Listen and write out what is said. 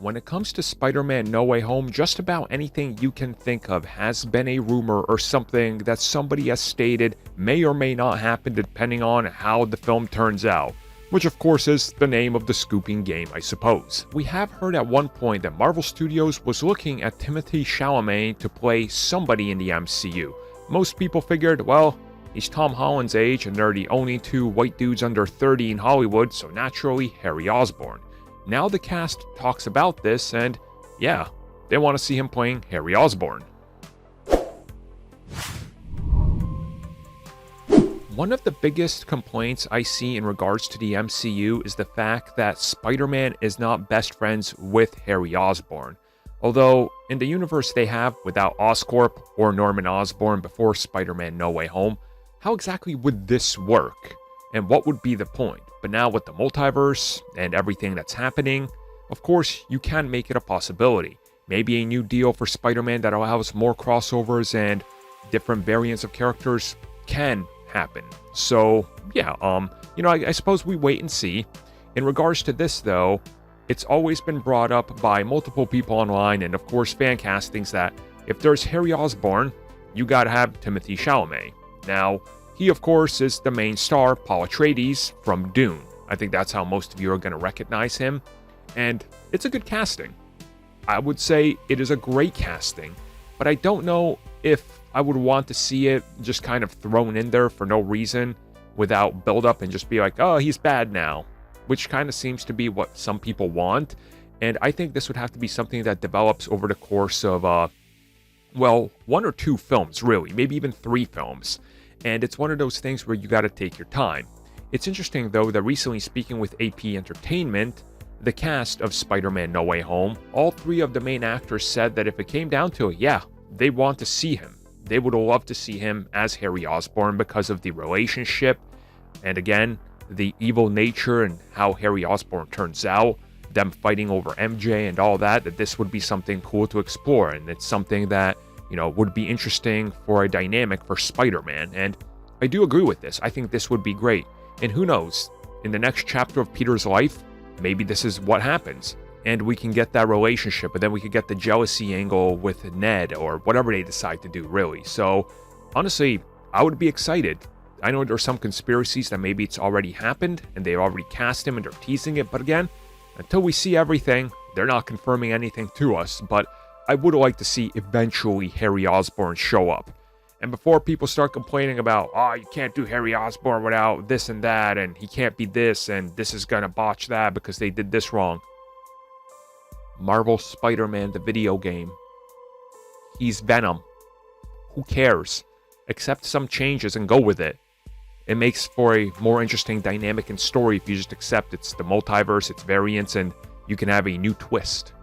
When it comes to Spider-Man No Way Home, just about anything you can think of has been a rumor or something that somebody has stated may or may not happen depending on how the film turns out, which of course is the name of the scooping game, I suppose. We have heard at one point that Marvel Studios was looking at Timothee Chalamet to play somebody in the MCU. Most people figured, well, he's Tom Holland's age and they're the only two white dudes under 30 in Hollywood, so naturally Harry Osborne. Now the cast talks about this and yeah, they want to see him playing Harry Osborne. One of the biggest complaints I see in regards to the MCU is the fact that Spider-Man is not best friends with Harry Osborne. Although, in the universe they have without Oscorp or Norman Osborn before Spider-Man No Way Home, how exactly would this work? And what would be the point? But now with the multiverse and everything that's happening, of course, you can make it a possibility. Maybe a new deal for Spider-Man that allows more crossovers and different variants of characters can happen. So, yeah, I suppose we wait and see. In regards to this, though, it's always been brought up by multiple people online and, of course, fan castings that if there's Harry Osborne, you gotta have Timothee Chalamet. Now, he, of course, is the main star, Paul Atreides, from Dune. I think that's how most of you are going to recognize him. And it's a good casting. I would say it is a great casting. But I don't know if I would want to see it just kind of thrown in there for no reason, without build-up and just be like, oh, he's bad now. Which kind of seems to be what some people want. And I think this would have to be something that develops over the course of, one or two films, really. Maybe even 3 films. And it's one of those things where you gotta take your time. It's interesting though that recently speaking with AP Entertainment, the cast of Spider-Man No Way Home, all 3 of the main actors said that if it came down to it, yeah, they want to see him. They would love to see him as Harry Osborn because of the relationship. And again, the evil nature and how Harry Osborn turns out, them fighting over MJ and all that this would be something cool to explore. And it's something that would be interesting for a dynamic for Spider-Man, and I do agree with this. I think this would be great, and who knows, in the next chapter of Peter's life, maybe this is what happens, and we can get that relationship, and then we could get the jealousy angle with Ned, or whatever they decide to do, really. So, honestly, I would be excited. I know there's some conspiracies that maybe it's already happened, and they already cast him, and they're teasing it, but again, until we see everything, they're not confirming anything to us, but I would like to see eventually Harry Osborn show up. And before people start complaining about, oh, you can't do Harry Osborn without this and that, and he can't be this, and this is gonna botch that because they did this wrong. Marvel Spider-Man, the video game. He's Venom. Who cares? Accept some changes and go with it. It makes for a more interesting dynamic and story if you just accept it's the multiverse, it's variants, and you can have a new twist.